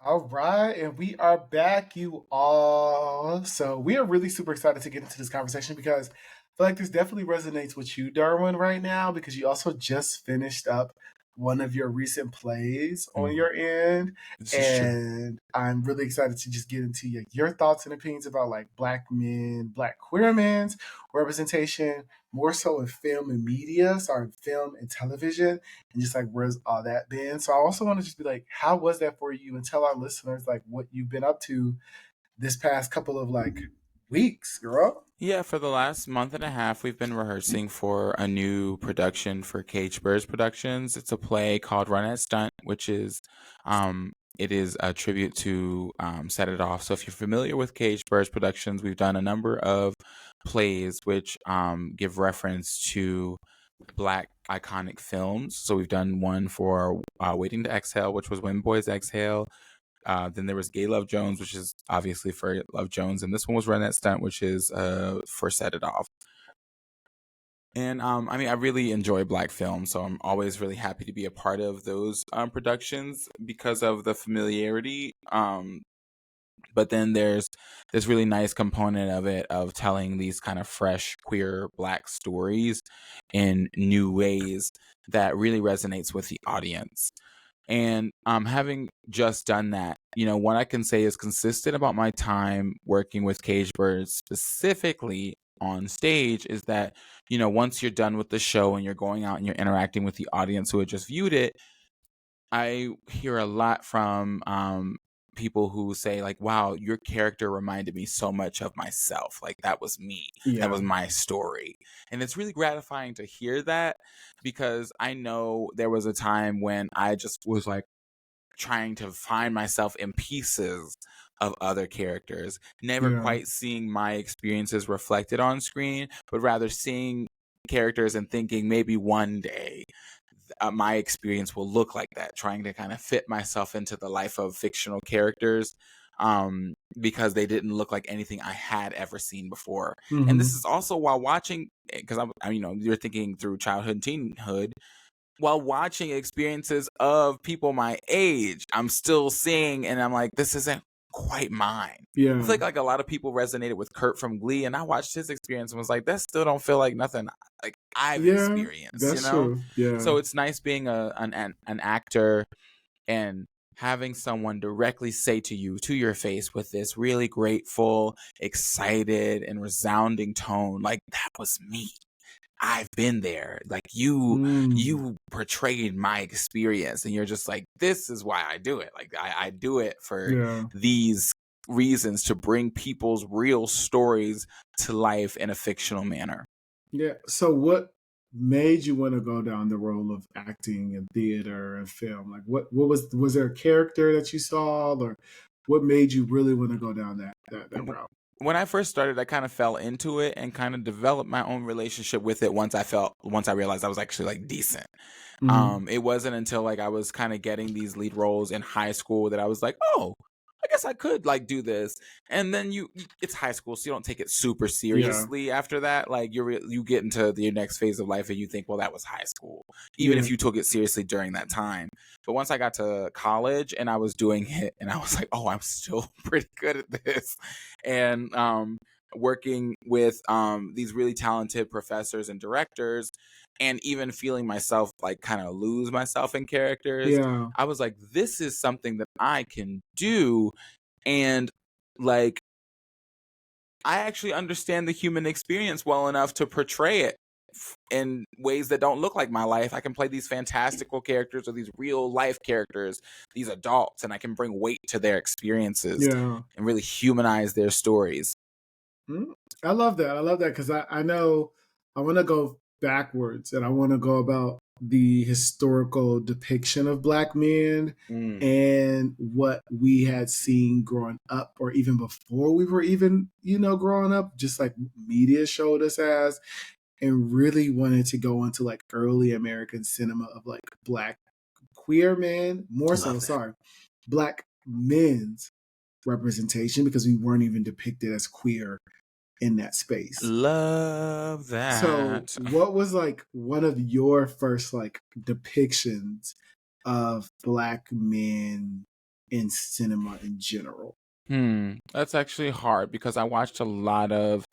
All right, and we are back, you all. So we are really super excited to get into this conversation because I feel like this definitely resonates with you, Derwin, right now because you also just finished up one of your recent plays on Mhm. your end, This is true. and I'm really excited to just get into your thoughts and opinions about like Black men, Black queer men's representation, more so in film and media, sorry, film and television, and just like where's all that been. So I also want to just be like, how was that for you, and tell our listeners like what you've been up to this past couple of like weeks, girl. Yeah, for the last month and a half, we've been rehearsing for a new production for Cage Birds Productions. It's a play called Run at Stunt, which is, it is a tribute to Set It Off. So if you're familiar with Cage Birds Productions, we've done a number of plays which give reference to Black iconic films. So we've done one for Waiting to Exhale, which was When Boys Exhale. Then there was Gay Love Jones, which is obviously for Love Jones, and this one was Run That Stunt, which is for Set It Off. And I mean, I really enjoy Black films, so I'm always really happy to be a part of those productions because of the familiarity. But then there's this really nice component of it of telling these kind of fresh queer Black stories in new ways that really resonates with the audience. And having just done that, what I can say is consistent about my time working with Cage Birds specifically on stage is that, once you're done with the show and you're going out and you're interacting with the audience who had just viewed it, I hear a lot from people who say, like, wow, your character reminded me so much of myself. Like, that was me. That Yeah, was my story. And it's really gratifying to hear that because I know there was a time when I just was like, trying to find myself in pieces of other characters, never yeah, quite seeing my experiences reflected on screen, but rather seeing characters and thinking maybe one day my experience will look like that, trying to kind of fit myself into the life of fictional characters because they didn't look like anything I had ever seen before. And this mm-hmm. is also while watching, because you're thinking through childhood and teenhood, while watching experiences of people my age, I'm still seeing, and I'm like, this isn't quite mine. I Yeah, feel like a lot of people resonated with Kurt from Glee, and I watched his experience and was like, that still don't feel like nothing like I've yeah, experienced, that's true. Yeah, So it's nice being an actor and having someone directly say to you, to your face, with this really grateful, excited, and resounding tone, like, that was me. I've been there. Like, mm, you portrayed my experience, and you're just like, this is why I do it. Like, I do it for yeah, these reasons, to bring people's real stories to life in a fictional manner. yeah. So what made you want to go down the role of acting and theater and film? Like, what was there a character that you saw, or what made you really want to go down that route? When I first started, I kind of fell into it and kind of developed my own relationship with it once I realized I was actually like decent. Mm-hmm. It wasn't until like I was kind of getting these lead roles in high school that I was like, oh, I guess I could like do this. And then it's high school, so you don't take it super Yeah, seriously after that. Like you get into your next phase of life and you think, well, that was high school, even yeah. if you took it seriously during that time. But once I got to college and I was doing it, and I was like, oh, I'm still pretty good at this. And working with these really talented professors and directors, and even feeling myself like kind of lose myself in characters, Yeah. I was like, this is something that I can do. And like, I actually understand the human experience well enough to portray it in ways that don't look like my life. I can play these fantastical characters or these real life characters, these adults, and I can bring weight to their experiences Yeah. and really humanize their stories. Mm, I love that. I love that because I know I want to go backwards and I want to go about the historical depiction of Black men Mm, and what we had seen growing up, or even before we were even, growing up, just like media showed us as, and really wanted to go into like early American cinema of like Black queer men, more so, love that. sorry, Black men's representation because we weren't even depicted as queer in that space. Love So, that. what was like one of your first like depictions of Black men in cinema in general? That's actually hard because I watched a lot of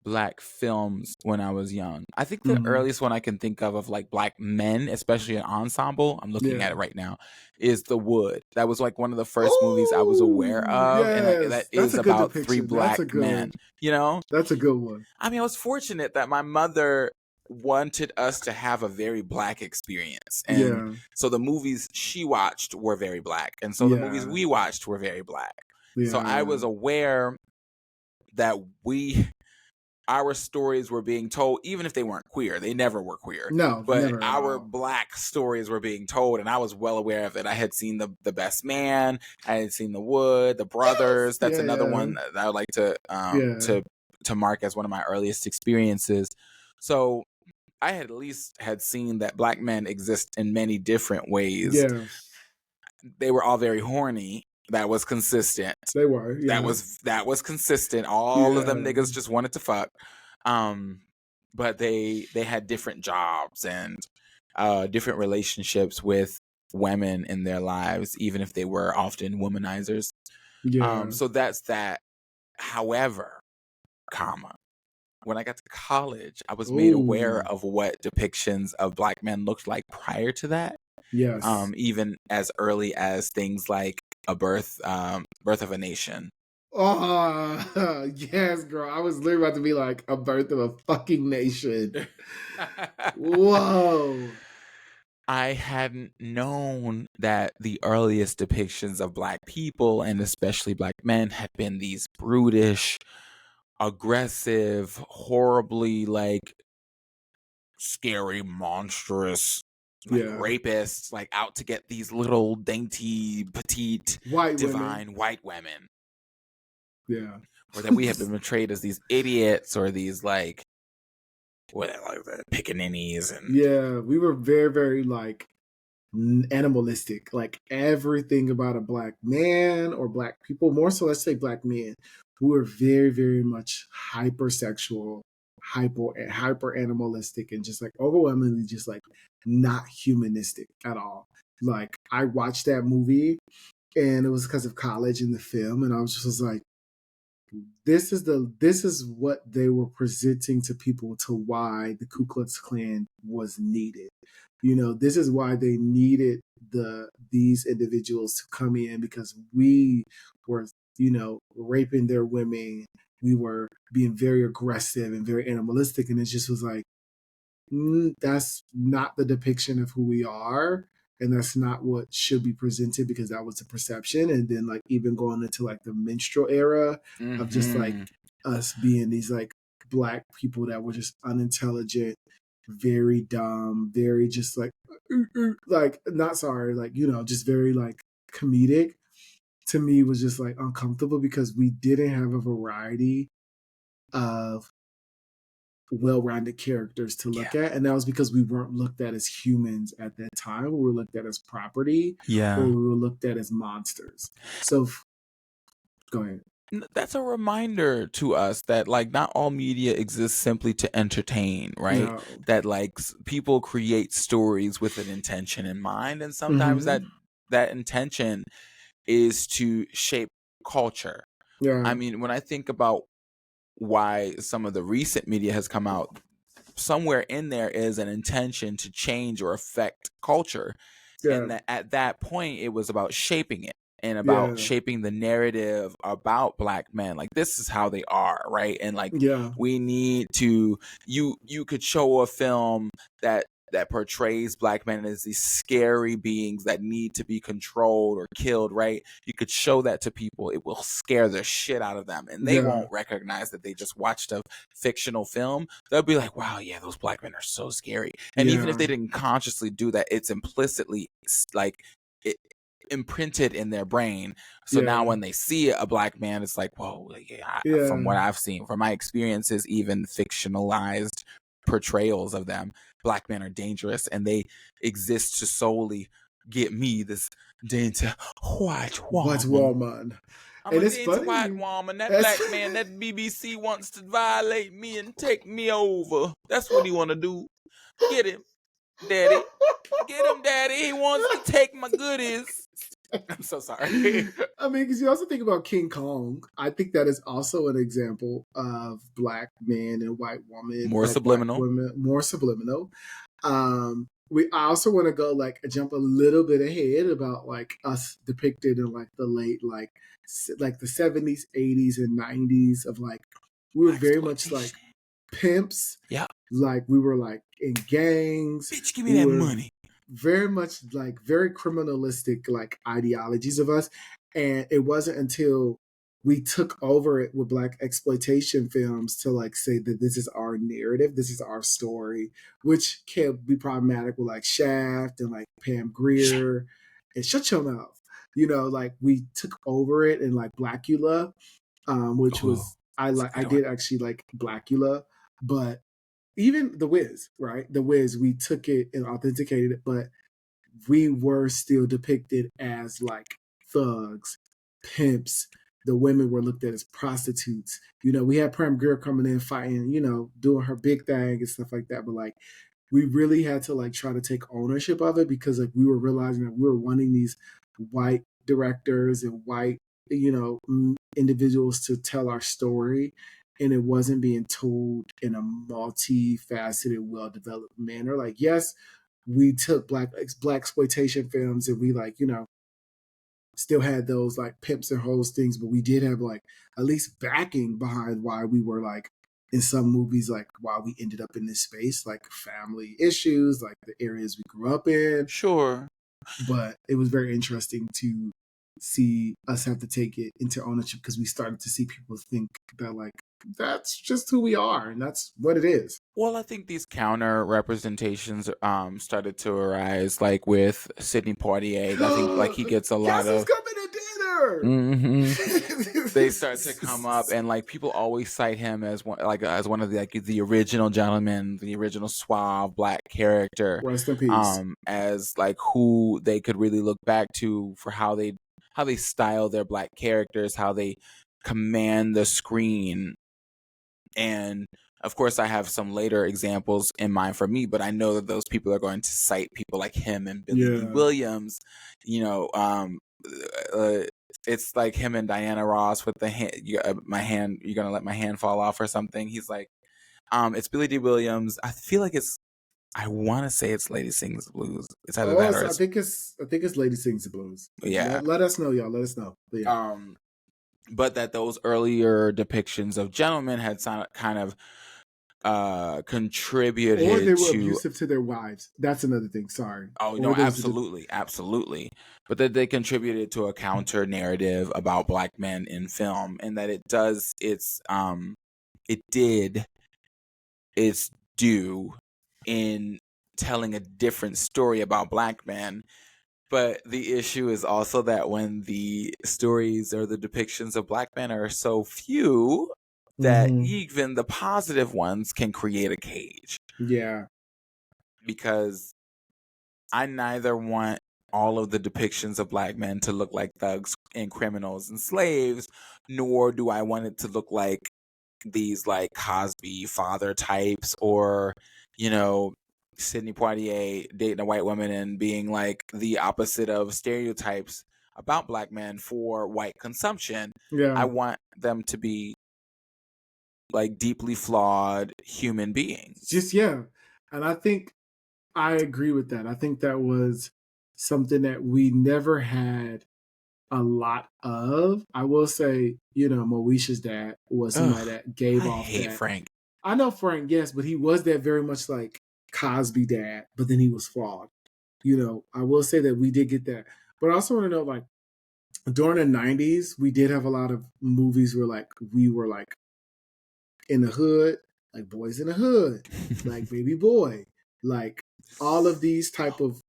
black films when I was young. I think the Mm-hmm. earliest one I can think of like black men, especially an ensemble, I'm looking Yeah. at it right now, is The Wood. That was like one of the first movies I was aware Oh, of, and like that yes. That's is a good about three depiction. That's black a good. men, you know? That's a good one. I mean, I was fortunate that my mother wanted us to have a very black experience. And Yeah. so the movies she watched were very black. And so the movies Yeah. we watched were very black. So I Yeah. was aware that our stories were being told, even if they weren't queer. They never were queer, No, but never at our all. black stories were being told, and I was well aware of it. I had seen the Best Man, I had seen The Wood, The Yes. Brothers. That's Yeah. another Yeah. one that I would like to Yeah. mark as one of my earliest experiences. So I had at least had seen that black men exist in many different ways. Yes. They were all very horny. That was consistent. They were. That Yeah. was consistent. All of them Yeah. niggas just wanted to fuck. Um, but they had different jobs and different relationships with women in their lives, even if they were often womanizers. Yeah. So that's that. However, comma, when I got to college, I was made aware Oh. of what depictions of black men looked like prior to that. Yes. Even as early as things like Birth of a Nation. Oh, yes, girl. I was literally about to be like a birth of a fucking nation. Whoa. I hadn't known that the earliest depictions of black people and especially black men had been these brutish, aggressive, horribly like scary, monstrous, like Yeah. rapists, like out to get these little dainty, petite, White women. divine white women, Yeah. or that we had been portrayed as these idiots or these like what like the pickaninnies and Yeah. We were very, very like animalistic. Like everything about a black man or black people, more so, let's say black men, who were very, very much hypersexual, hyper animalistic, and just like overwhelmingly just like not humanistic at all. Like I watched that movie and it was because of college in the film, and I was just like, this is what they were presenting to people to why the Ku Klux Klan was needed. You know, this is why they needed these individuals to come in, because we were, you know, raping their women. We were being very aggressive and very animalistic, and it just was like, that's not the depiction of who we are, and that's not what should be presented, because that was the perception. And then like even going into like the minstrel era of just like mm-hmm. us being these like black people that were just unintelligent, very dumb, very just like not sorry, like, you know, just very like comedic, to me was just like uncomfortable, because we didn't have a variety of well-rounded characters to Yeah. look at, and that was because we weren't looked at as humans at that time. We were looked at as property, or Yeah. we were looked at as monsters. So go ahead. That's a reminder to us that like not all media exists simply to entertain, right? No. That like people create stories with an intention in mind, and sometimes Mm-hmm. that intention is to shape culture. Yeah. I mean, when I think about why some of the recent media has come out, somewhere in there is an intention to change or affect culture. Yeah. And that at that point it was about shaping it and about Yeah. shaping the narrative about black men, like this is how they are, right? And like Yeah. we need to you could show a film that portrays black men as these scary beings that need to be controlled or killed, right? You could show that to people, it will scare the shit out of them, and they Yeah. won't recognize that they just watched a fictional film. They'll be like, wow, yeah, those black men are so scary. And even if Yeah. they didn't consciously do that, it's implicitly like it imprinted in their brain. So now Yeah. when they see a black man, it's like, whoa, yeah, from Yeah. what I've seen, from my experiences, even fictionalized portrayals of them, black men are dangerous and they exist to solely get me, this dainty white What's woman. woman? I'm And a it's dainty white funny. woman. That That's black man, that BBC wants to violate me and take me over. That's what he want to do. Get him, daddy. Get him, daddy. He wants to take my goodies. I'm so sorry. I mean, because you also think about King Kong. I think that is also an example of black men and white woman, More white subliminal. women, more subliminal. I also want to go like jump a little bit ahead about like us depicted in like the late like the 70s, 80s, and 90s of like we were very much like pimps. Yeah. Like we were like in gangs. Bitch, give me We that were money. very much like very criminalistic like ideologies of us. And it wasn't until we took over it with black exploitation films to like say that this is our narrative, this is our story, which can be problematic with like Shaft and like Pam Grier and Shut Your Mouth. You know, like we took over it in like Blackula, which Ooh, was that's a I good one. did actually like Blackula, but even The Wiz, right? The Wiz, we took it and authenticated it, but we were still depicted as like thugs, pimps. The women were looked at as prostitutes. You know, we had Pam Grier coming in fighting, you know, doing her big thing and stuff like that. But like, we really had to like try to take ownership of it because like we were realizing that we were wanting these white directors and white, you know, individuals to tell our story, and it wasn't being told in a multifaceted, well-developed manner. Like, yes, we took black exploitation films and we like, you know, still had those like pimps and hoes things, but we did have like at least backing behind why we were like in some movies, like why we ended up in this space, like family issues, like the areas we grew up in. Sure. But it was very interesting to see us have to take it into ownership because we started to see people think that like that's just who we are and that's what it is. Well, I think these counter representations started to arise, like with Sidney Poitier. I think like he gets a lot Guess who's of. coming to dinner? They start to come up, and like people always cite him as one, like as one of the like the original gentleman, the original suave black character, Rest in peace. as like who they could really look back to for how they style their black characters, how they command the screen. And of course, I have some later examples in mind for me, but I know that those people are going to cite people like him and Billy D. Yeah. Williams. You know, uh, it's like him and Diana Ross with the hand. My hand, you're gonna let my hand fall off or something. He's like, it's Billy D. Williams. I feel like it's. I want to say it's Lady Sings the Blues. It's either that or I it's. think it's Lady Sings the Blues. Yeah. Let us know, y'all. Let us know. But yeah. But that those earlier depictions of gentlemen had kind of contributed Or they were to. abusive to their wives. That's another thing. Sorry. Oh Or no, there was absolutely, but that they contributed to a counter narrative about black men in film, and that it did its due in telling a different story about black men. But the issue is also that when the stories or the depictions of black men are so few, that even the positive ones can create a cage. Yeah. Because I neither want all of the depictions of black men to look like thugs and criminals and slaves, nor do I want it to look like these like Cosby father types or, you know, Sidney Poitier dating a white woman and being like the opposite of stereotypes about black men for white consumption. Yeah. I want them to be like deeply flawed human beings. Just yeah. And I think I agree with that. I think that was something that we never had a lot of. I will say, you know, Moesha's dad was somebody that gave I off hate that. Frank. I know Frank, yes, but he was that very much like Cosby dad, but then he was flawed. You know, I will say that we did get that. But I also want to know, like, during the 90s, we did have a lot of movies where, like, we were, like, in the hood, like Boys in the Hood, like Baby Boy, like all of these type of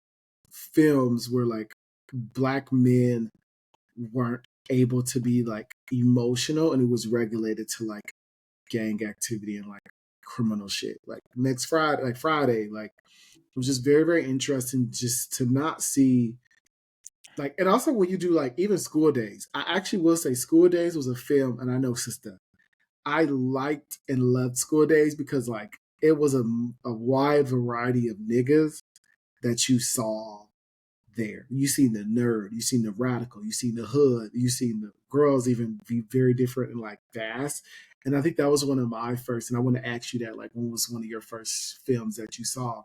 films where, like, black men weren't able to be, like, emotional and it was regulated to, like, gang activity and, like, criminal shit. Like, Friday, like, it was just very, very interesting just to not see like, and also when you do like even School Days, I actually will say School Days was a film, and I know sister, I liked and loved School Days because like it was a wide variety of niggas that you saw there. You seen the nerd, you seen the radical, you seen the hood, you seen the girls even be very different and like fast. And I think that was one of my first. And I want to ask you that, like, when was one of your first films that you saw?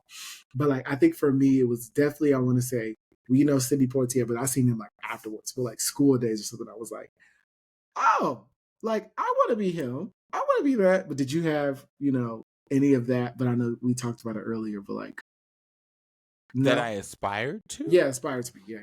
But like, I think for me, it was definitely, I want to say, well, you know, Sidney Poitier, but I seen him like afterwards for like School Days or something. I was like, oh, like I want to be him. I want to be that. But did you have, you know, any of that? But I know we talked about it earlier, but like, That no. I aspired to? Yeah, aspire to be. Yeah.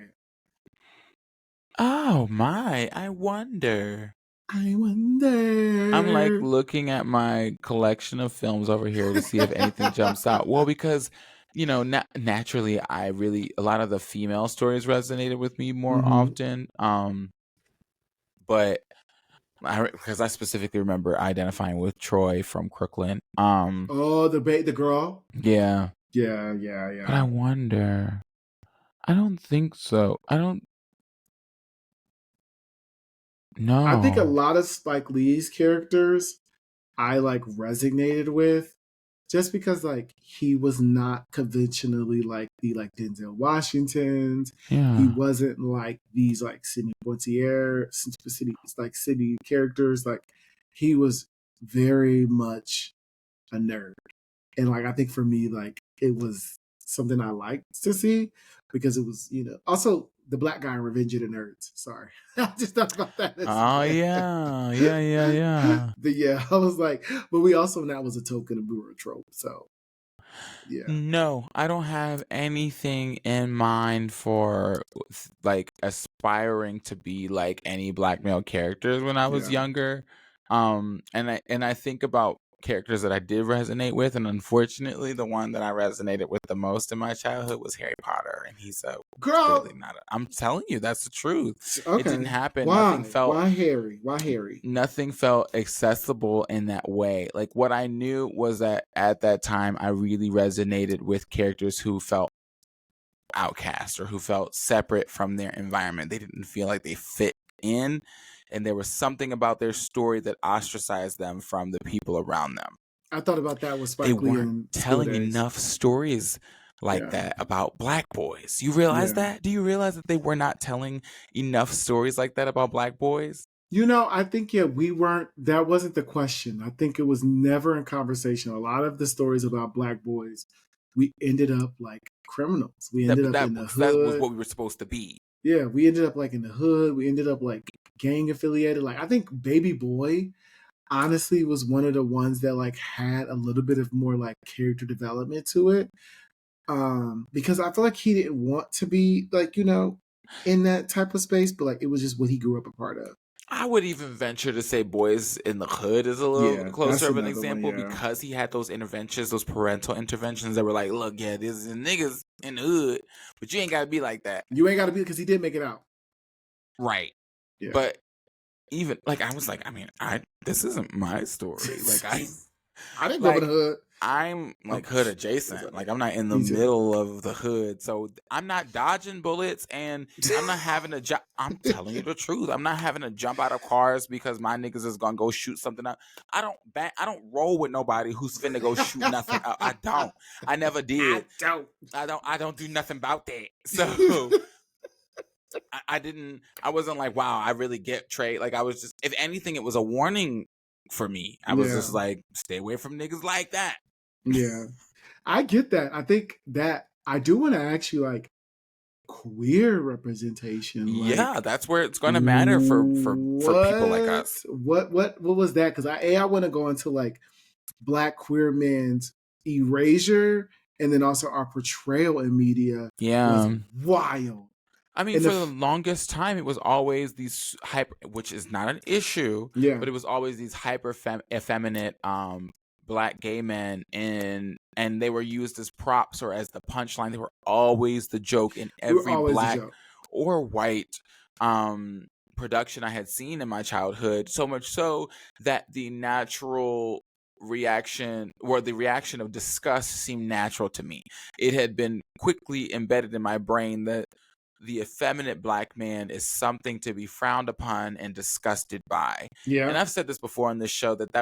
Oh my, I wonder. I I'm like wonder. looking at my collection of films over here to see if anything jumps out. Well, because naturally, a lot of the female stories resonated with me more Mm-hmm. often. But because I specifically remember identifying with Troy from Crooklyn. Oh, the girl. Yeah, Yeah, yeah, but I yeah. wonder. I don't think so. I don't I think a know. lot of Spike Lee's characters I like resonated with just because like he was not conventionally like the like Denzel Washingtons. He Yeah. wasn't like these like Sidney Poitier, city characters. Like he was very much a nerd. And like I think for me, like it was something I liked to see because it was, you know, also the black guy in Revenge of the Nerds. Sorry. I just thought about that as Oh well. yeah. Yeah, yeah, yeah. But yeah, I was like, but we also that was a token of Brewer trope. So yeah, No, I don't have anything in mind for like aspiring to be like any black male characters when I was yeah. younger. And I think about characters that I did resonate with, and unfortunately, the one that I resonated with the most in my childhood was Harry Potter, and he's clearly Girl, not. I'm telling you, that's the truth. It didn't okay. happen. Why? Why Harry? Why Harry? Nothing felt accessible in that way. Like what I knew was that at that time I really resonated with characters who felt outcast or who felt separate from their environment. They didn't feel like they fit in, and there was something about their story that ostracized them from the people around them. I thought about that with They Spike Lee weren't in School telling Days. enough stories like Yeah, that about black boys. You realize yeah. that? Do you realize that they were not telling enough stories like that about black boys? You know, I think yeah, we weren't. That wasn't the question. I think it was never in conversation. A lot of the stories about black boys, we ended up like criminals. We That ended up in the that was hood. what we were supposed to be. Yeah, we ended up like in the hood. We ended up like gang affiliated. Like I think Baby Boy honestly was one of the ones that like had a little bit of more like character development to it. Because I feel like he didn't want to be like, you know, in that type of space, but like it was just what he grew up a part of. I would even venture to say Boys in the Hood is a little Yeah, closer that's of an another one. example Yeah. because he had those interventions, those parental interventions that were like, look, yeah, there's niggas in the hood, but you ain't got to be like that. You ain't got to be because he did make it out. Right. Yeah. But even like, I was like, I mean, this isn't my story. Like, I didn't grow up in the like, hood. I'm like hood adjacent. Like I'm not in the Me too. middle of the hood. So I'm not dodging bullets and I'm not having to jump. I'm telling you the truth. I'm not having to jump out of cars because my niggas is gonna go shoot something up. I don't roll with nobody who's finna go shoot nothing up. I don't. I never did. I don't do nothing about that. So I didn't. I wasn't like, wow, I really get Trey. Like I was just, if anything, it was a warning for me. I was Yeah. just like, stay away from niggas like that. Yeah. I get that. I think that I do want to ask you like queer representation. Yeah, Like that's where it's going to matter for people like what? us. What was that? Because I want to go into like black queer men's erasure and then also our portrayal in media was Yeah. wild. I mean, And for the longest time, it was always these hyper, which is not an issue, yeah, but it was always these hyper effeminate black gay men, and they were used as props or as the punchline. They were always the joke in we were every always a black joke. or white production I had seen in my childhood. So much so that the natural reaction or the reaction of disgust seemed natural to me. It had been quickly embedded in my brain that the effeminate black man is something to be frowned upon and disgusted by. And Yeah, I've said this before on this show that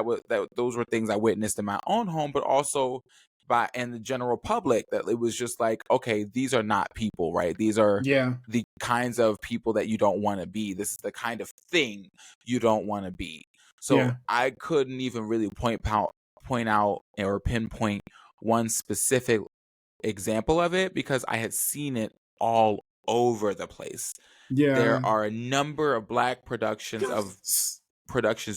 those were things I witnessed in my own home, but also by and the general public that it was just like, okay, these are not people, right? These are Yeah. the kinds of people that you don't want to be. This is the kind of thing you don't want to be. So Yeah. I couldn't even really point out or pinpoint one specific example of it because I had seen it all over the place. Yeah. There are a number of black productions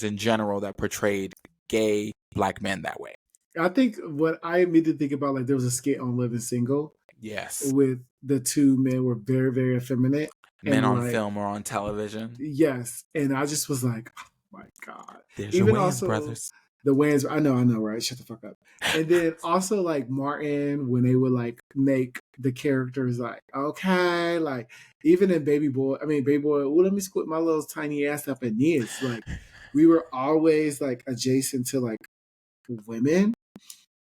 in general that portrayed gay black men that way. I think what I immediately think about, like, there was a skit on Living Single Yes. with the two men were very, very effeminate. Men And on like, film or on television. yes. And I just was like, oh my God. There's your Even Wayans also brothers. the Wayans, I know, right? Shut the fuck up. And then also like Martin, when they would like make the characters like, okay, like even in Baby Boy, let me squint my little tiny ass up in this. Like we were always like adjacent to like women.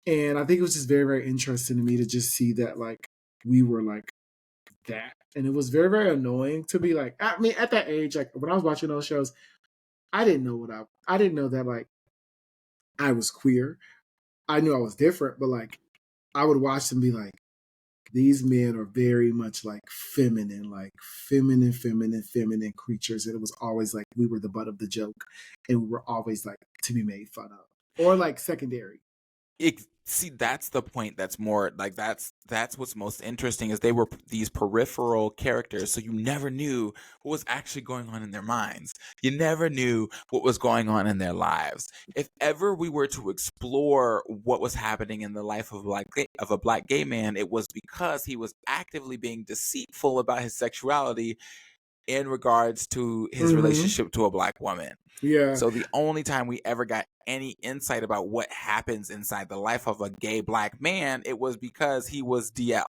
And I think it was just very, very interesting to me to just see that like we were like that. And it was very, very annoying to be like, I mean, at that age, like when I was watching those shows, I didn't know I didn't know that like I was queer. I knew I was different, but like I would watch them be like, these men are very much like feminine, feminine creatures. And it was always like we were the butt of the joke and we were always like to be made fun of or like secondary. See, that's the point. That's more like that's what's most interesting is they were these peripheral characters, so you never knew what was actually going on in their minds. You never knew what was going on in their lives. If ever we were to explore what was happening in the life of a black gay man, it was because he was actively being deceitful about his sexuality in regards to his relationship to a black woman. Yeah. So the only time we ever got any insight about what happens inside the life of a gay black man, it was because he was DL.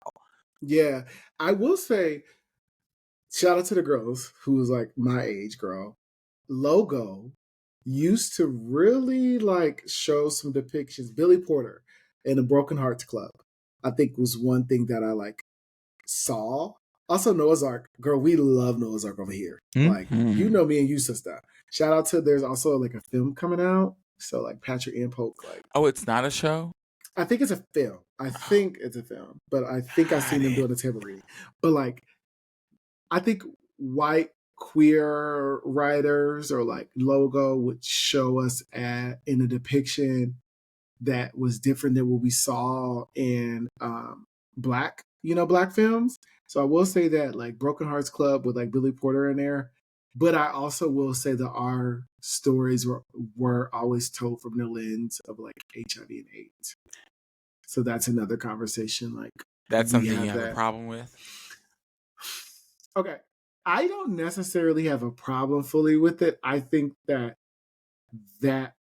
Yeah. I will say, shout out to the girls who was like my age girl. Logo used to really like show some depictions. Billy Porter and the Broken Hearts Club, I think was one thing that I like saw. Also Noah's Ark. Girl, we love Noah's Ark over here. Like, you know me and you, sister. Shout out to there's also like a film coming out. So like Patrick and Polk, like Oh, it's not a show? I think it's a film. I think it's a film. But I think I've seen them doing a table reading. But like I think white queer writers or like Logo would show us in a depiction that was different than what we saw in black films. So I will say that like Broken Hearts Club with like Billy Porter in there, but I also will say that our stories were always told from the lens of like HIV and AIDS. So that's another conversation. Like that's we something you have that. a problem with? Okay. I don't necessarily have a problem fully with it. I think that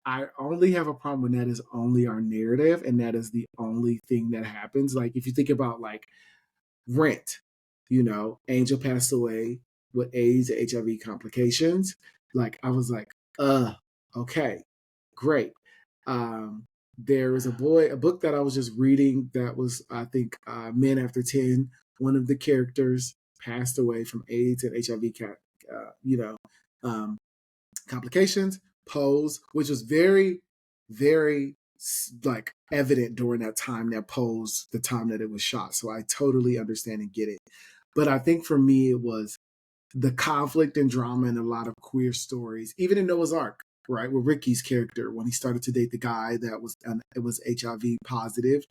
I only have a problem when that is only our narrative and that is the only thing that happens. Like if you think about like Rent, Angel passed away with AIDS, HIV complications. Like I was like, okay, great. There was a book that I was just reading that was, I think, Men After 10. One of the characters passed away from AIDS and HIV, um, complications. Pose, which was very, very like evident during that time, that Pose, the time that it was shot. So I totally understand and get it. But I think for me, it was the conflict and drama in a lot of queer stories, even in Noah's Ark, right? With Ricky's character, when he started to date the guy that was HIV positive,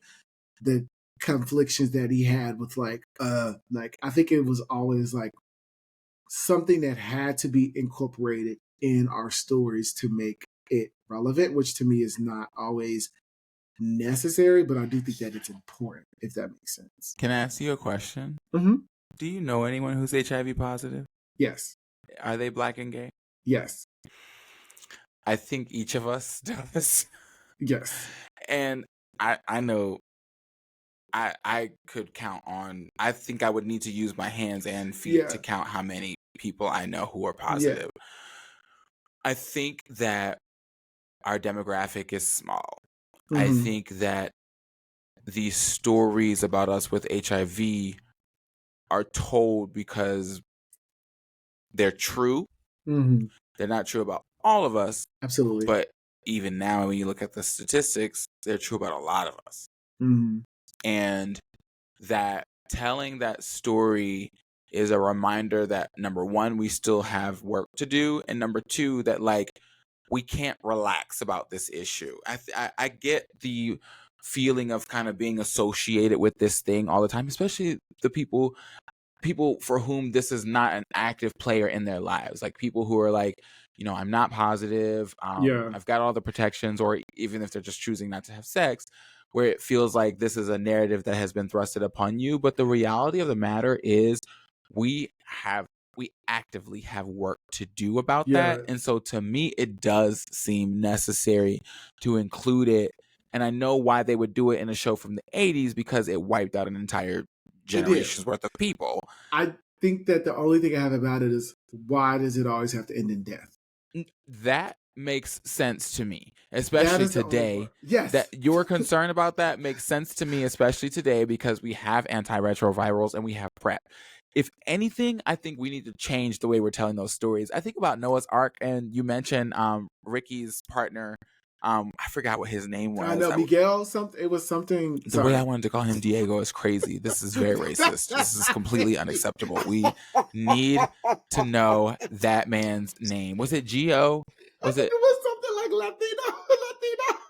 the conflictions that he had with like I think it was always like something that had to be incorporated in our stories to make it relevant, which to me is not always necessary, but I do think that it's important, if that makes sense. Can I ask you a question? Mm-hmm. Do you know anyone who's HIV positive? Yes. Are they black and gay? Yes. I think each of us does. Yes. And I know I could count on, I think I would need to use my hands and feet to count how many people I know who are positive. Yeah. I think that our demographic is small. Mm-hmm. I think that these stories about us with HIV are told because they're true. Mm-hmm. They're not true about all of us. Absolutely. But even now, when you look at the statistics, they're true about a lot of us. Mm-hmm. And that telling that story is a reminder that, number one, we still have work to do, and number two, that like we can't relax about this issue. I get the feeling of kind of being associated with this thing all the time, especially the people for whom this is not an active player in their lives, like people who are like, I'm not positive, Yeah. I've got all the protections, or even if they're just choosing not to have sex, where it feels like this is a narrative that has been thrusted upon you. But the reality of the matter is we have we actively have work to do about that. Yeah. And so to me, it does seem necessary to include it. And I know why they would do it in a show from the 80s, because it wiped out an entire It did. generation's worth of people. I think that the only thing I have about it is, why does it always have to end in death? That makes sense to me, That especially is the only today. part. Yes. That your concern about that makes sense to me, especially today, because we have antiretrovirals and we have PrEP. If anything, I think we need to change the way we're telling those stories. I think about Noah's Ark, and you mentioned Ricky's partner. I forgot what his name I was. know Miguel. Something. It was something. The way Sorry. I wanted to call him Diego is crazy. This is very racist. This is completely unacceptable. We need to know that man's name. Was it Gio? I Was think it? it was something like Latino. Latino.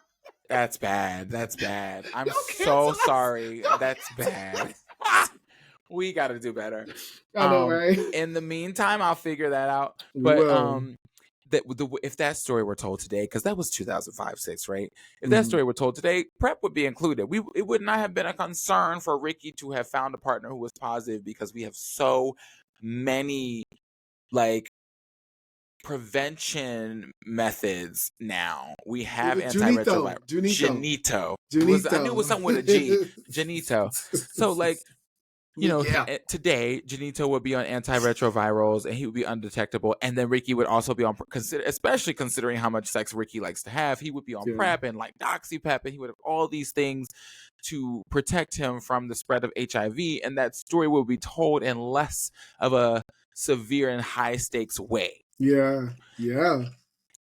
That's bad. That's bad. I'm Don't so cancel us. sorry. Don't That's cancel bad. us. We got to do better. I know, right? In the meantime, I'll figure that out. We But will. if that story were told today, because that was 2005-6, right? If that Mm-hmm. story were told today, PrEP would be included. It would not have been a concern for Ricky to have found a partner who was positive, because we have so many like prevention methods now. We have antiretroviral. Janito. I knew it was something with a G. Janito. So like, Yeah. today Janito would be on antiretrovirals and he would be undetectable, and then Ricky would also be on, especially considering how much sex Ricky likes to have, he would be on Yeah. PrEP and like DoxyPep, and he would have all these things to protect him from the spread of HIV, and that story will be told in less of a severe and high stakes way. Yeah. Yeah.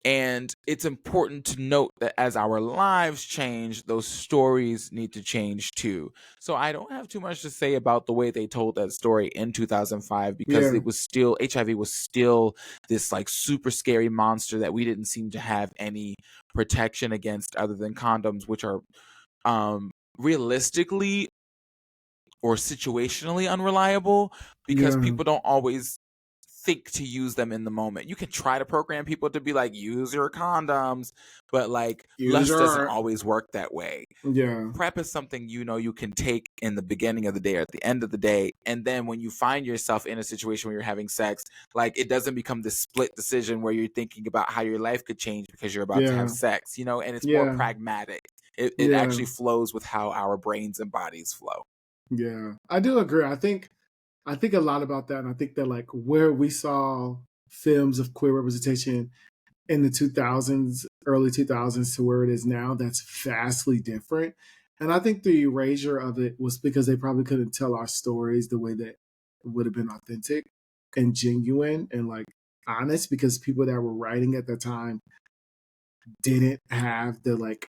And it's important to note that as our lives change, those stories need to change too. So I don't have too much to say about the way they told that story in 2005, because Yeah. it was still, HIV was still this like super scary monster that we didn't seem to have any protection against other than condoms, which are realistically or situationally unreliable, because Yeah. people don't always think to use them in the moment. You can try to program people to be like, use your condoms, but like lust doesn't always work that way. Yeah. PrEP is something you can take in the beginning of the day or at the end of the day, and then when you find yourself in a situation where you're having sex, like it doesn't become this split decision where you're thinking about how your life could change because you're about to have sex, and it's more pragmatic. It actually flows with how our brains and bodies flow. Yeah, I do agree. I think a lot about that, and I think that like where we saw films of queer representation in the 2000s, early 2000s, to where it is now, that's vastly different. And I think the erasure of it was because they probably couldn't tell our stories the way that would have been authentic and genuine and like honest, because people that were writing at the time didn't have the like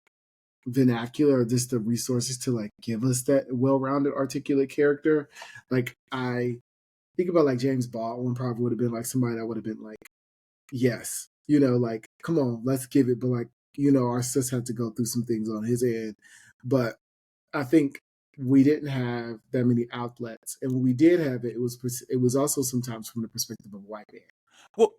vernacular or just the resources to like give us that well-rounded, articulate character. Like I think about like James Baldwin probably would have been like somebody that would have been like, yes, like come on, let's give it. But like, our sis had to go through some things on his end. But I think we didn't have that many outlets, and when we did have it, it was also sometimes from the perspective of a white man. Well,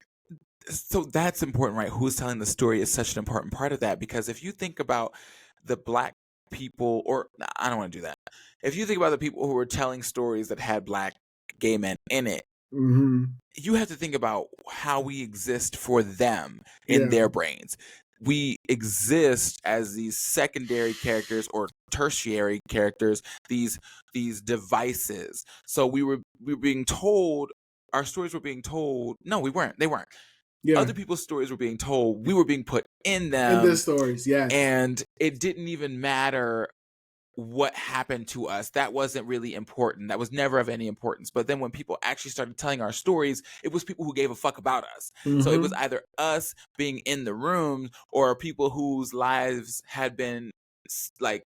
so that's important, right? Who's telling the story is such an important part of that, because if you think about the Black people, or I don't want to do that. If you think about the people who were telling stories that had Black gay men in it, Mm-hmm. you have to think about how we exist for them in their brains. We exist as these secondary characters or tertiary characters, these devices. So we were being told, our stories were being told. No, we weren't. They weren't. Yeah. Other people's stories were being told. We were being put in them. In their stories, yes. And it didn't even matter what happened to us. That wasn't really important. That was never of any importance. But then when people actually started telling our stories, it was people who gave a fuck about us. Mm-hmm. So it was either us being in the room or people whose lives had been like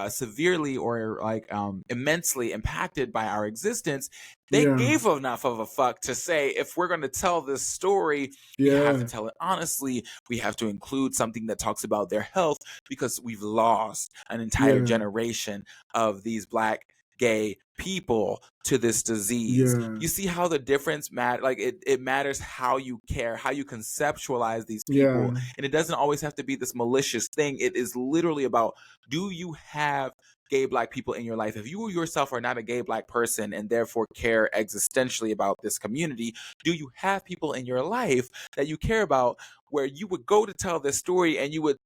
severely or like immensely impacted by our existence, they Yeah. gave enough of a fuck to say, if we're going to tell this story, we have to Yeah. tell it honestly. We have to include something that talks about their health, because we've lost an entire Yeah. generation of these Black gay people to this disease. Yeah. You see how the difference like it matters how you care, how you conceptualize these people. Yeah. And it doesn't always have to be this malicious thing. It is literally about, do you have gay Black people in your life? If you yourself are not a gay Black person and therefore care existentially about this community, do you have people in your life that you care about, where you would go to tell this story and you would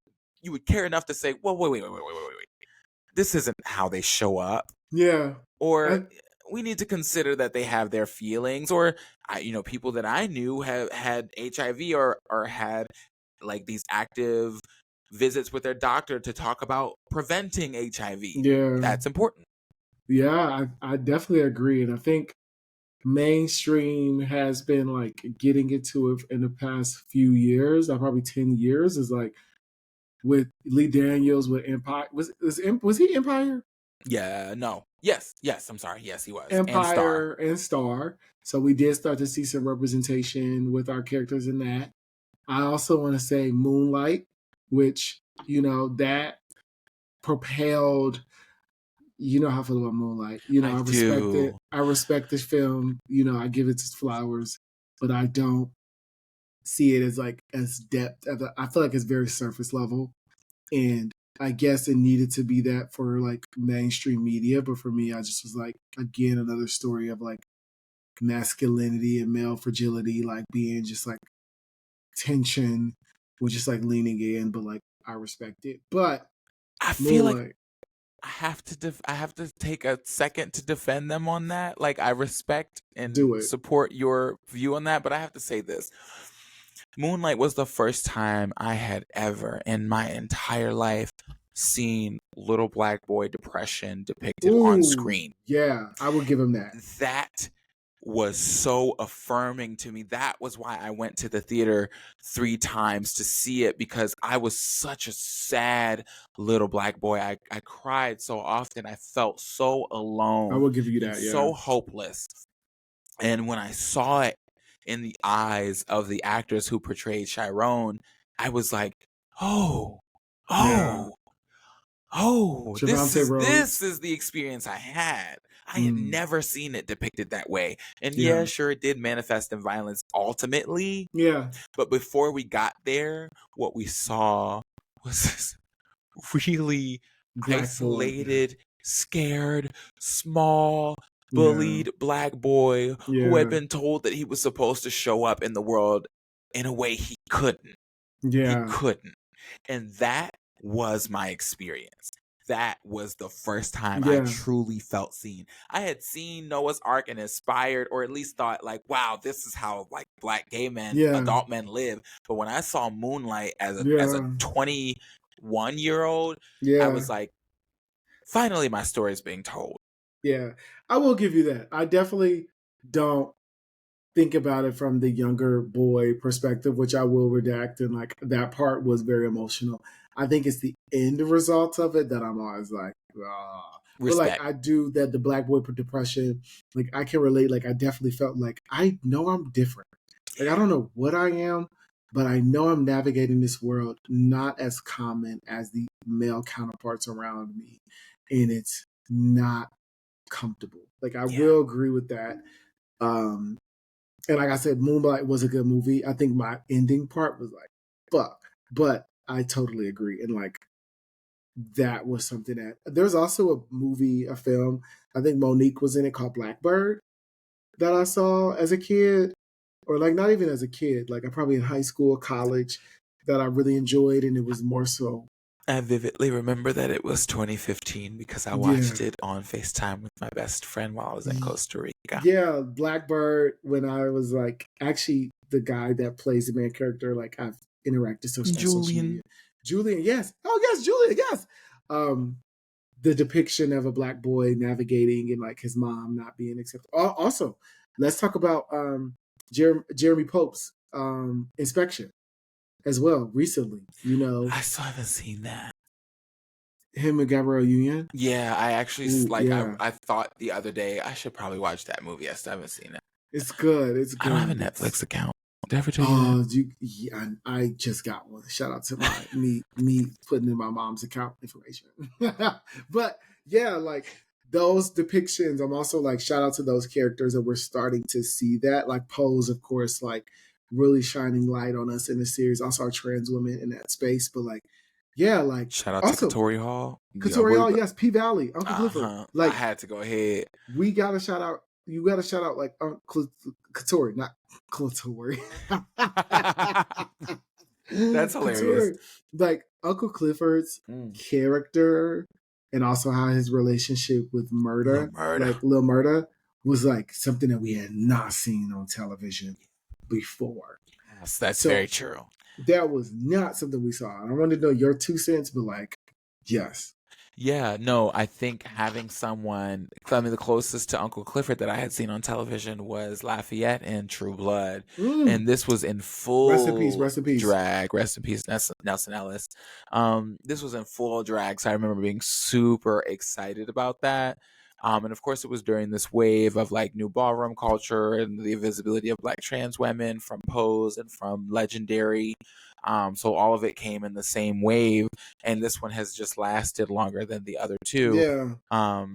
care enough to say, well, wait. This isn't how they show up. Yeah. Or I, we need to consider that they have their feelings. Or people that I knew have had HIV, or had like these active visits with their doctor to talk about preventing HIV. yeah. That's important. Yeah. I definitely agree. And I think mainstream has been like getting into it in the past few years, probably 10 years, is like with Lee Daniels with Empire. Was he Empire? Yeah, no. Yes, I'm sorry. Yes, he was. And Star. Empire and Star. So we did start to see some representation with our characters in that. I also want to say Moonlight, which, that propelled, how I feel about Moonlight. I I respect it. do. I respect this film. I give it its flowers, but I don't see it as like as depth. I feel like it's very surface level. And I guess it needed to be that for like mainstream media. But for me, I just was like, again, another story of like masculinity and male fragility, like being just like tension, with just like leaning in. But like, I respect it. But I feel like Moonlight, I have to take a second to defend them on that. Like, I respect and do it. support your view on that, but I have to say this. Moonlight was the first time I had ever in my entire life seen little Black boy depression depicted on Ooh, screen. yeah, I will give him that. That was so affirming to me. That was why I went to the theater 3 times to see it, because I was such a sad little Black boy. I cried so often. I felt so I alone will give you and that. Yeah, so hopeless. And when I saw it in the eyes of the actors who portrayed Chiron, I was like, oh, yeah. oh, oh, Trevante this Rhodes. is the experience I had. I had Mm, never seen it depicted that way. And yeah, yeah, sure, it did manifest in violence ultimately. yeah. But before we got there, what we saw was this really Black boy. isolated, scared, small, Yeah, bullied Black boy who had yeah, been told that he was supposed to show up in the world in a way he couldn't. He yeah, couldn't. And that was my experience. That was the first time I yeah, truly felt seen. I had seen Noah's Ark and inspired, or at least thought like, wow, this is how like Black gay men, yeah, adult men live. But when I saw Moonlight as a yeah, 21-year-old, I yeah, was like, finally my story is being told. yeah. I will give you that. I definitely don't think about it from the younger boy perspective, which I will redact. And like that part was very emotional. I think it's the end result of it that I'm always like, ah. But like Respect. I do that the black boy depression, like I can relate. Like I definitely felt like I know I'm different. Like I don't know what I am, but I know I'm navigating this world not as common as the male counterparts around me, and it's not comfortable. Like I Yeah. will agree with that. Um, and like I said, Moonlight was a good movie. I think my ending part was like, fuck. But I totally agree. And like that was something that there's also a movie, a film, I think Monique was in it, called Blackbird, that I saw as a kid. Or like not even as a kid, like I probably in high school, college, that I really enjoyed, and it was more so. I vividly remember that it was 2015 because I Yeah. watched it on FaceTime with my best friend while I was in Costa Rica. Yeah, Blackbird, when I was like actually the guy that plays the main character, like I've interacted on social Julian. media. Julian, yes. Oh yes, Julian, yes. Um, the depiction of a black boy navigating and like his mom not being accepted. Also, let's talk about Jeremy Pope's inspection as well recently. I still haven't seen that. Him and Gabrielle Union. Yeah, I actually Ooh, yeah, I thought the other day I should probably watch that movie. I still haven't seen it. it's good. It's I don't have a good. Netflix It's account. Did I ever tell you that? oh, yeah, I just got one. Shout out to my me putting in my mom's account information. But yeah, like those depictions. I'm also like shout out to those characters that we're starting to see that. Like Pose, of course, like really shining light on us in the series. Also our trans women in that space. But like, yeah, like Shout out to also Katori Hall. Yeah, Katorial, yes, P Valley, Uncle Clifford. I Like had to go ahead. we gotta shout out. You gotta shout out like Katori, not Clitori. That's hilarious. Couture, like Uncle Clifford's Mm. character, and also how his relationship with Little Murda, murder. like Lil Murda, was like something that we had not seen on television before. Yes, that's So very true. that was not something we saw. I wanted to know your 2 cents, but like, yes. Yeah, no, I think having someone, I mean, the closest to Uncle Clifford that I had seen on television was Lafayette in True Blood. And this was in Rest in peace. full Rest in peace. drag. Rest in peace, Nelson Ellis. This was in full drag. So I remember being super excited about that. And of course, it was during this wave of like new ballroom culture and the visibility of Black trans women from Pose and from Legendary. So all of it came in the same wave, and this one has just lasted longer than the other two. Yeah.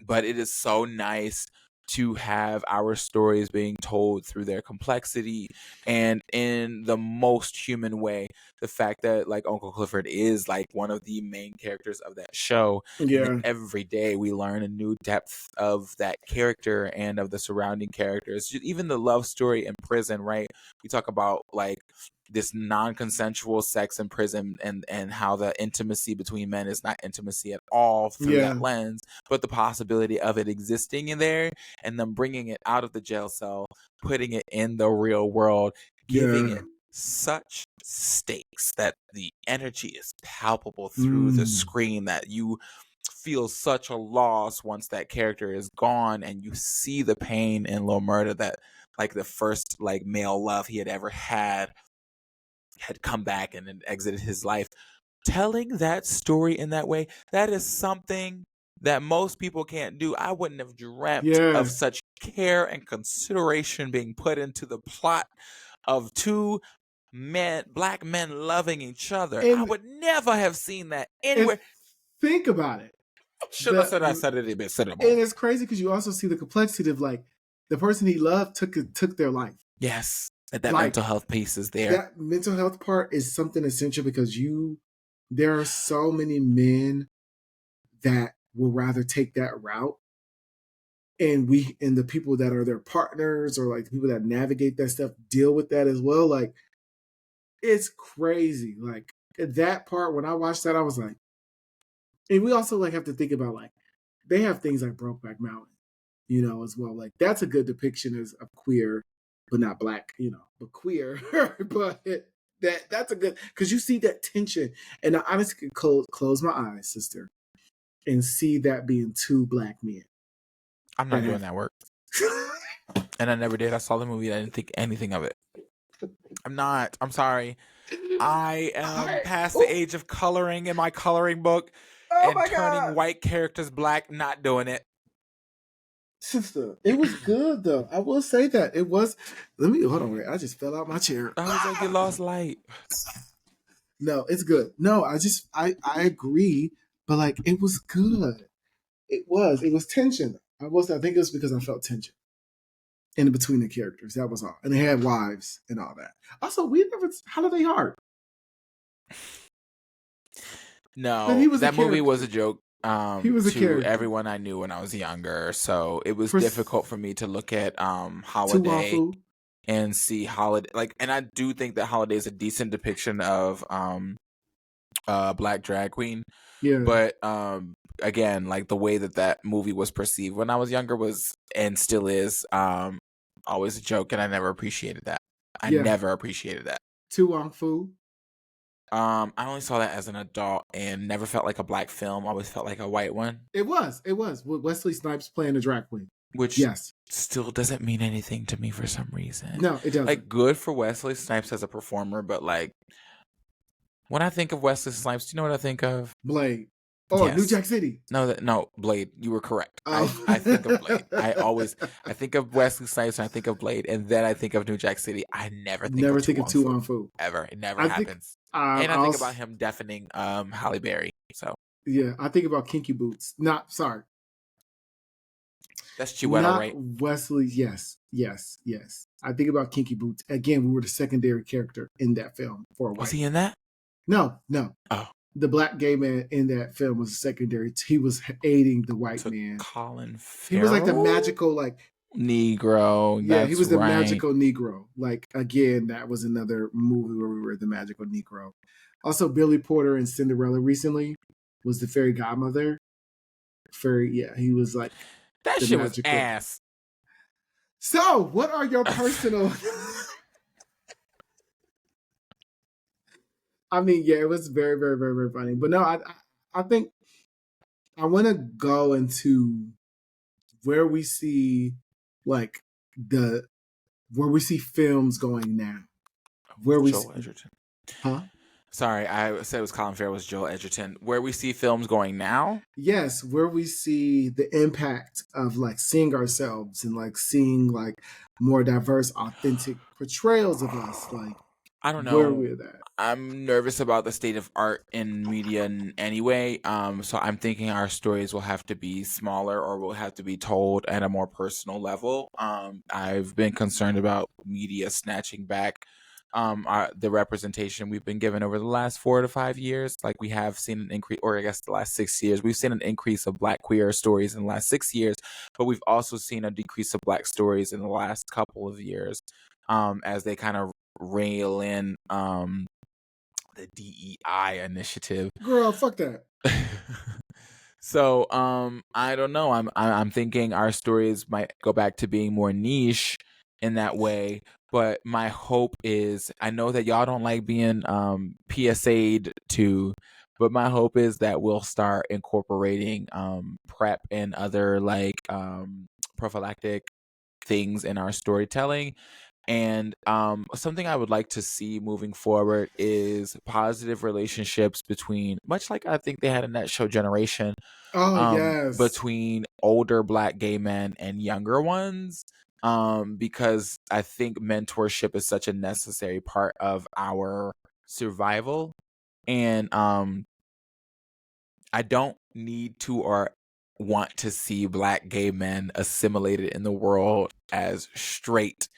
But it is so nice to have our stories being told through their complexity and in the most human way. The fact that like Uncle Clifford is like one of the main characters of that show, and then Yeah. every day we learn a new depth of that character and of the surrounding characters. Even the love story in prison, right? We talk about like this non-consensual sex in prison and how the intimacy between men is not intimacy at all through Yeah. that lens, but the possibility of it existing in there and them bringing it out of the jail cell, putting it in the real world, giving Yeah. it such stakes that the energy is palpable through the screen, that you feel such a loss once that character is gone, and you see the pain in Lil Murda, that like the first like male love he had ever had come back and exited his life. Telling that story in that way, that is something that most people can't do. I wouldn't have dreamt of Yes. such care and consideration being put into the plot of two men, Black men loving each other. I And would never have seen that and anywhere. think about it. Should have said I said it a bit And cinema. it's crazy because you also see the complexity of like the person he loved took their life. Yes, that Like, mental health piece is there. That mental health part is something essential because there are so many men that will rather take that route. And the people that are their partners or like the people that navigate that stuff deal with that as well. Like it's crazy. Like that part, when I watched that, I was like, and we also like have to think about like they have things like Brokeback Mountain, as well. Like that's a good depiction of queer, but not Black, but queer. But that's a good because you see that tension, and I honestly could close my eyes, sister, and see that being two Black men. I'm not doing that work. And I never did. I saw the movie and I didn't think anything of it. I'm not. I'm sorry. I am past the age of coloring in my coloring book and turning white characters black. Not doing it. Sister, it was good though. I will say that it was. Let me hold on. Wait, I just fell out my chair. I was like, you lost light. No, it's good. No, I agree, but like it was good. It was tension. I think it was because I felt tension in between the characters. That was all, and they had wives and all that. Also, we never Holiday Heart. No, But that movie was a joke. He was a to character. everyone I knew when I was younger, so it was difficult for me to look at Holiday and see Holiday. Like, and I do think that Holiday is a decent depiction of Black drag queen. Yeah. But again, like the way that movie was perceived when I was younger was and still is always a joke, and I never appreciated that. I never appreciated that. Tu Wong Fu. I only saw that as an adult and never felt like a Black film. Always felt like a white one. It was with Wesley Snipes playing a drag queen, which still doesn't mean anything to me for some reason. No, it doesn't. Like, good for Wesley Snipes as a performer, but like when I think of Wesley Snipes, do you know what I think of? Blade. Oh, New Yes. Jack City. No, Blade. You were correct. Oh. I think of Blade. I think of Wesley Snipes and I think of Blade, and then I think of New Jack City. I never think of Never Tu think of Wong Tu Fu Wong Fu. ever. It never I think happens. And I think also, about him deafening Halle Berry. So yeah, I think about Kinky Boots. that's Chiwetel, Not right? Wesley. Yes, yes, yes. I think about Kinky Boots. Again, we were the secondary character in that film for a Was white he man. in that? No, no. Oh, The black gay man in that film was a secondary. He was aiding the white to man. Colin He was like the Farrell? magical, like, Negro. yeah, he That's was the right. magical Negro. Like, again, that was another movie where we were the magical Negro. Also, Billy Porter in Cinderella recently was the fairy godmother. Yeah, he was like That the shit was magical. ass. So, what are your personal? I mean, yeah, it was very, very, very, very funny. But no, I think I want to go into where we see like the where we see films going now. Where we Joel see, Edgerton. huh? Sorry, I said it was Colin Farrell. It was Joel Edgerton. Where we see films going now? Yes, where we see the impact of like seeing ourselves and like seeing like more diverse, authentic portrayals of us. Like I don't where know. we're at. I'm nervous about the state of art in media anyway. So I'm thinking our stories will have to be smaller or will have to be told at a more personal level. I've been concerned about media snatching back the representation we've been given over the last 4 to 5 years. Like we have seen an increase, or I guess the last 6 years, we've seen an increase of Black queer stories in the last 6 years, but we've also seen a decrease of Black stories in the last couple of years, as they kind of rail in the DEI initiative. Girl, fuck that. So I don't know. I'm thinking our stories might go back to being more niche in that way. But my hope is, I know that y'all don't like being PSA'd to, but my hope is that we'll start incorporating PrEP and other like prophylactic things in our storytelling. And something I would like to see moving forward is positive relationships between, much like I think they had in that show Generation, Oh yes. between older Black gay men and younger ones. Because I think mentorship is such a necessary part of our survival. And I don't need to or want to see Black gay men assimilated in the world as straight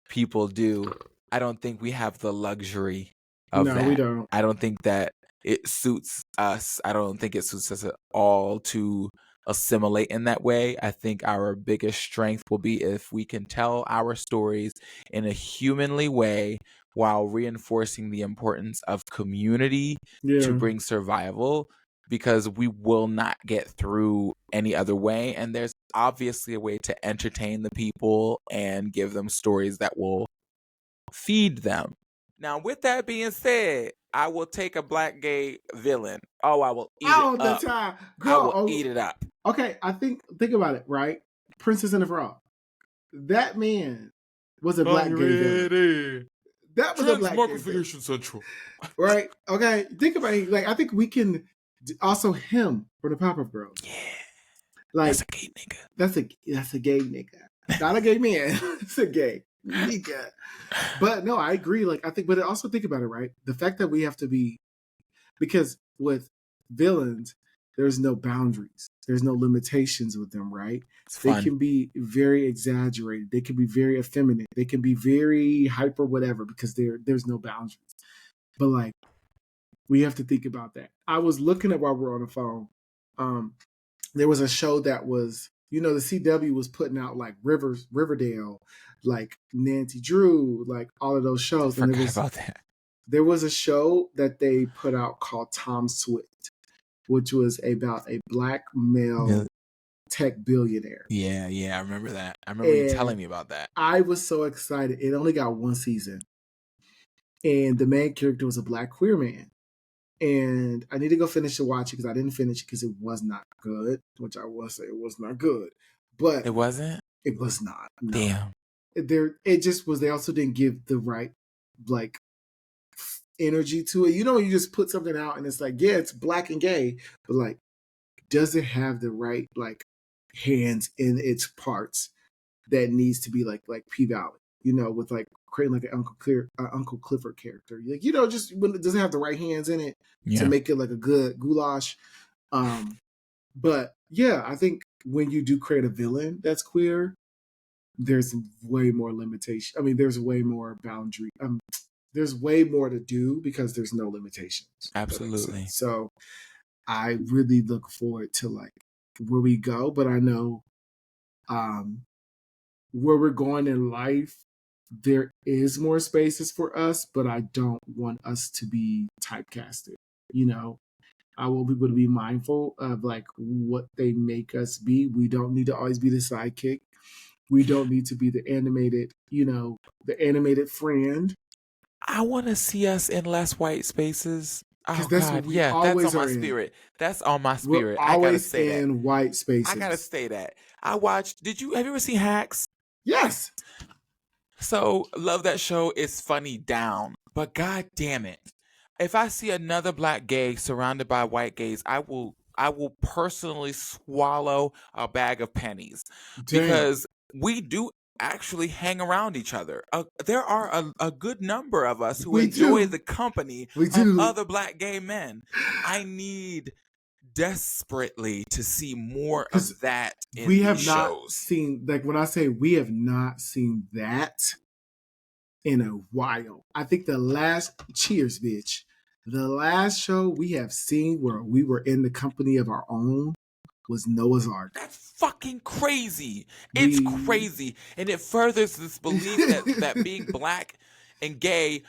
people do. I don't think we have the luxury of No, we that. don't. I don't think that it suits us. I don't think it suits us at all to assimilate in that way. I think our biggest strength will be if we can tell our stories in a humanly way while reinforcing the importance of community to Yeah. bring survival, because we will not get through any other way. And there's obviously a way to entertain the people and give them stories that will feed them. Now, with that being said, I will take a Black gay villain. Oh, I will eat it All the up. time. I Girl, will eat it up. okay, think about it, right? Princess and the Frog. That man was a black gay villain. That was a black gay villain. Central. Right? Okay. Think about it. Like I think we can also him for the Pop-Up Girls. Yeah. Like That's a gay nigga. That's a gay nigga. Not a gay man. It's a gay nigga. But no, I agree. Like I think, but also think about it, right? The fact that we have to be, because with villains, there's no boundaries. There's no limitations with them, right? They fun. can be very exaggerated. They can be very effeminate. They can be very hyper whatever, because there's no boundaries. But like we have to think about that. I was looking at while we're on the phone. There was a show that was, the CW was putting out like Riverdale, like Nancy Drew, like all of those shows. I forgot about that. There was a show that they put out called Tom Swift, which was about a black male tech billionaire. Yeah, I remember that. I remember you telling me about that. I was so excited. It only got one season. And the main character was a black queer man. And I need to go finish the watch because I didn't finish it because it was not good, which I will say it was not good. But it wasn't? It was not. No. Damn. It just was. They also didn't give the right like energy to it. You just put something out and it's like, yeah, it's black and gay, but like does it have the right like hands in its parts that needs to be like P Valley, with like creating like an Uncle Clifford character. Like, just when it doesn't have the right hands in it to Yeah. make it like a good goulash. But yeah, I think when you do create a villain that's queer, there's way more limitation. I mean, there's way more boundary. There's way more to do because there's no limitations. That makes Absolutely. sense. So I really look forward to like where we go, but I know where we're going in life, there is more spaces for us, but I don't want us to be typecasted. I want people to be mindful of like what they make us be. We don't need to always be the sidekick. We don't need to be the animated friend. I want to see us in less white spaces. Because Oh that's what God, we yeah, that's always on my are in. spirit. That's on my We're spirit. I gotta always say that. in white I gotta spaces. say that. Have you ever seen Hacks? Yes. So love that show. It's funny down, but God damn it, if I see another black gay surrounded by white gays, I will personally swallow a bag of pennies Damn. because we do actually hang around each other. There are a good number of us who We enjoy do. the company We of do. other black gay men. I need desperately to see more Because of that we in these have not shows. seen, like when I say we have not seen that in a while. I think cheers, bitch. The last show we have seen where we were in the company of our own was Noah's Ark. That's fucking crazy. It's We crazy. And it furthers this belief that being black and gay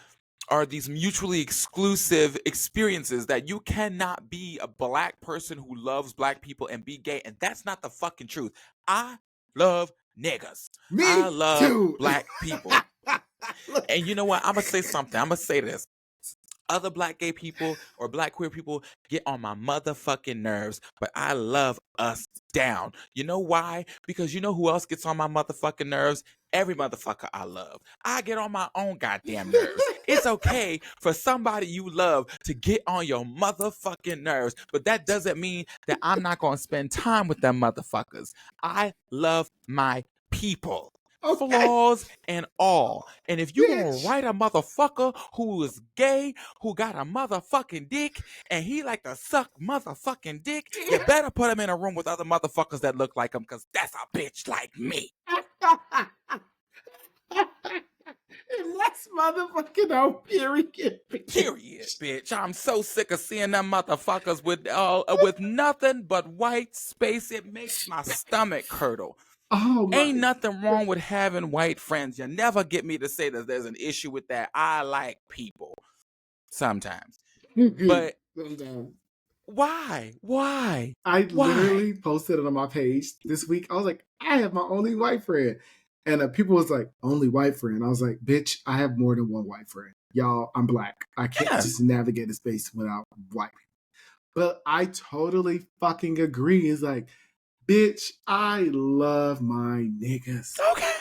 are these mutually exclusive experiences, that you cannot be a black person who loves black people and be gay. And that's not the fucking truth. I love niggas. I Me love too. black people. And you know what? I'm going to say something. I'm going to say this. Other black gay people or black queer people get on my motherfucking nerves, but I love us down. You know why? Because you know who else gets on my motherfucking nerves? Every motherfucker I love. I get on my own goddamn nerves. It's okay for somebody you love to get on your motherfucking nerves, but that doesn't mean that I'm not going to spend time with them motherfuckers. I love my people. Okay, Flaws and all. And if you gonna bitch. write a motherfucker who is gay, who got a motherfucking dick, and he like to suck motherfucking dick, you better put him in a room with other motherfuckers that look like him, because that's a bitch like me. And that's motherfucking on period, Period, bitch. bitch. I'm so sick of seeing them motherfuckers with nothing but white space. It makes my stomach curdle. Oh my. Ain't nothing wrong with having white friends. You never get me to say that there's an issue with that. I like people sometimes. But why? Why? I Why? literally posted it on my page this week. I was like, I have my only white friend. And people was like, only white friend. I was like, bitch, I have more than one white friend. Y'all, I'm black. I can't Yeah. just navigate the space without white people. But I totally fucking agree. It's like, bitch, I love my niggas. Okay.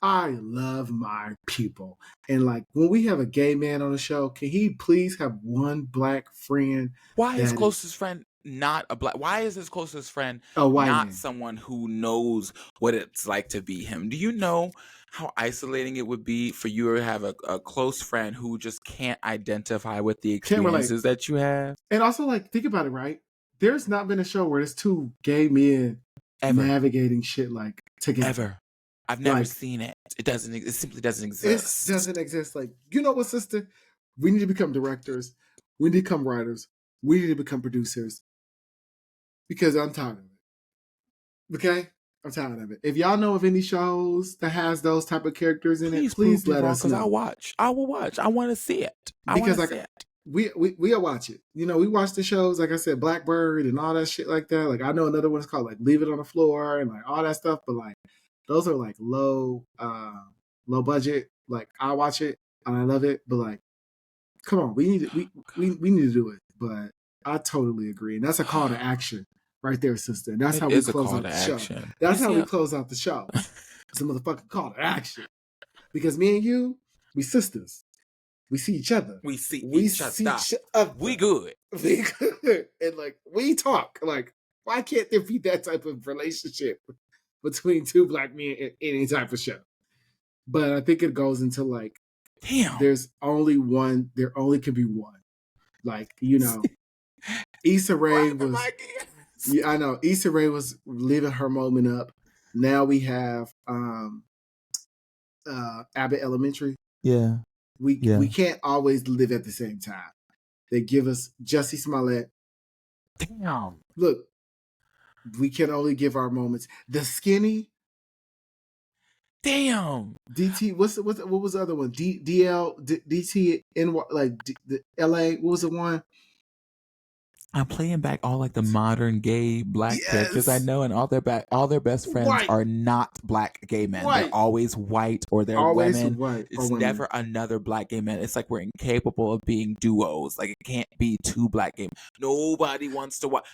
I love my people. And like when we have a gay man on the show, can he please have one black friend Why his that is closest friend not a black? Why is his closest friend a white not man? someone who knows what it's like to be him? Do you know how isolating it would be for you to have a close friend who just can't identify with the Can't relate. experiences that you have? And also, like, think about it, right? There's not been a show where there's two gay men Ever. navigating shit like together. Ever. I've never Like, seen it. It simply doesn't it exist. doesn't exist. Like, you know what, sister? We need to become directors. We need to become writers. We need to become producers because I'm tired of it. Okay? I'm tired of it. If y'all know of any shows that has those type of characters in it, Please prove please me let wrong, us because know. I will watch. I want to see it. Because like we'll watch it. We watch the shows, like I said, Blackbird and all that shit like that. Like I know another one's called like Leave It on the Floor and like all that stuff, but like those are like low budget. Like I watch it and I love it, but like come on, we need to do it. But I totally agree. And that's a call to action right there, sister. And that's It how we is a close call out to the show. action. That's how we close out the show. It's a motherfucking call to action. Because me and you, we sisters. We see each other. We see each other. We good. We good. And like we talk. Like Why can't there be that type of relationship between two black men in any type of show? But I think it goes into like, Damn. there's only one. There only can be one. Like, you know, Issa Rae was. Yeah, I know. Issa Rae was living her moment up. Now we have Abbott Elementary. Yeah. We can't always live at the same time. They give us Jussie Smollett. Damn. Look, we can only give our moments. The Skinny. Damn. DT. What was the other one? DL DT like the LA. What was the one? I'm playing back all like the modern gay black characters I know, and all their best friends are not black gay men. They're always white or they're always women. White it's never another black gay man. It's like we're incapable of being duos. Like it can't be two black gay men. Nobody wants to watch.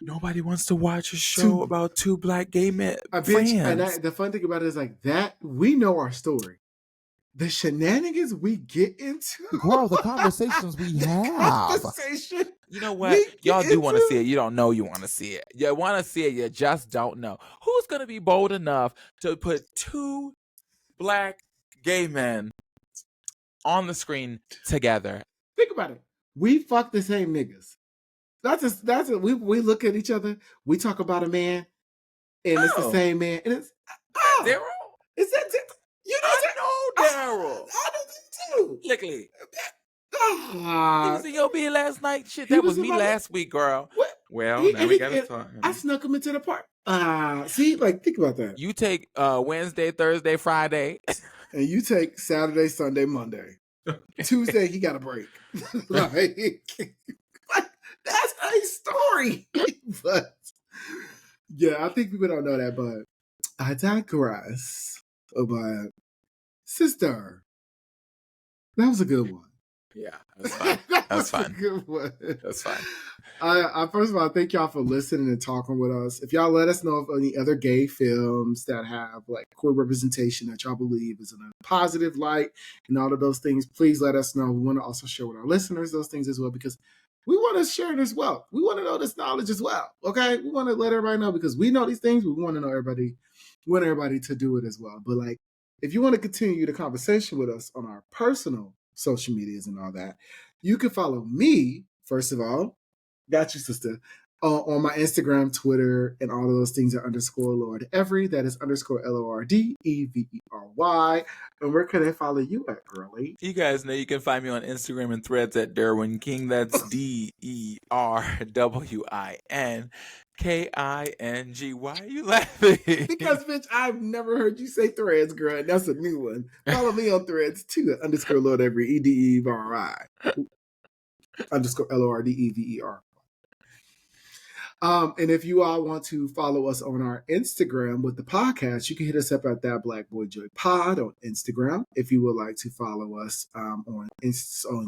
Nobody wants to watch a show about two black gay men. And the fun thing about it is like that we know our story. The shenanigans we get into, girl, the conversations we have. You know what? Y'all do want to see it. You don't know you want to see it. You want to see it. You just don't know. Who's going to be bold enough to put two black gay men on the screen together? Think about it. We fuck the same niggas. That's it. We look at each other. We talk about a man, and it's the same man. And it's Daryl. Is that you know? I know Daryl. I know too. Lickley. He was in your bed last night. Shit, that was me last week, girl. What? Well, now we gotta talk. I snuck him into the park. See, like think about that. You take Wednesday, Thursday, Friday, and you take Saturday, Sunday, Monday. Tuesday, he got a break. like that's a story. But yeah, I think people don't know that, but I digress. But sister, that was a good one. Yeah, that's fine. That's fine. Good one. That's fine. I first of all, thank y'all for listening and talking with us. If y'all let us know of any other gay films that have like queer representation that y'all believe is in a positive light and all of those things, please let us know. We want to also share with our listeners those things as well because we want to share it as well. We want to know this knowledge as well. Okay, we want to let everybody know because we know these things. We want to know everybody. We want everybody to do it as well. But like, if you want to continue the conversation with us on our personal social medias and all that, you can follow me first of all. Got you, sister. On my Instagram, Twitter, and all of those things are _Lord Every. That is _LORDEVERY. And where can I follow you at, girly? You guys know you can find me on Instagram and Threads at Derwin King. That's DERWINKING. Why are you laughing? Because, bitch, I've never heard you say Threads, girl. And that's a new one. Follow me on Threads too at _Lord Every, EDEVRI. _LORDEVER. And if you all want to follow us on our Instagram with the podcast, you can hit us up at That Black Boy Joy Pod on Instagram. If you would like to follow us on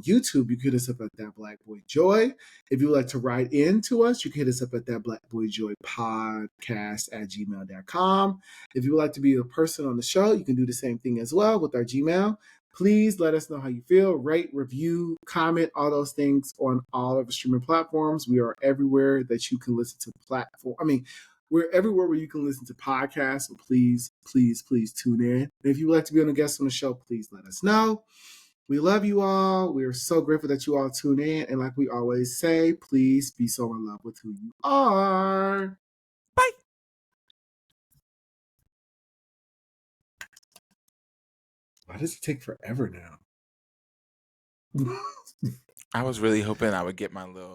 YouTube, you can hit us up at That Black Boy Joy. If you would like to write in to us, you can hit us up at That Black Boy Joy Podcast at gmail.com. If you would like to be a person on the show, you can do the same thing as well with our Gmail. Please let us know how you feel. Rate, review, comment, all those things on all of the streaming platforms. We are everywhere that you can listen to we're everywhere where you can listen to podcasts. So please, please, please tune in. And if you would like to be on a guest on the show, please let us know. We love you all. We are so grateful that you all tune in. And like we always say, please be so in love with who you are. Bye. Why does it take forever now? I was really hoping I would get my little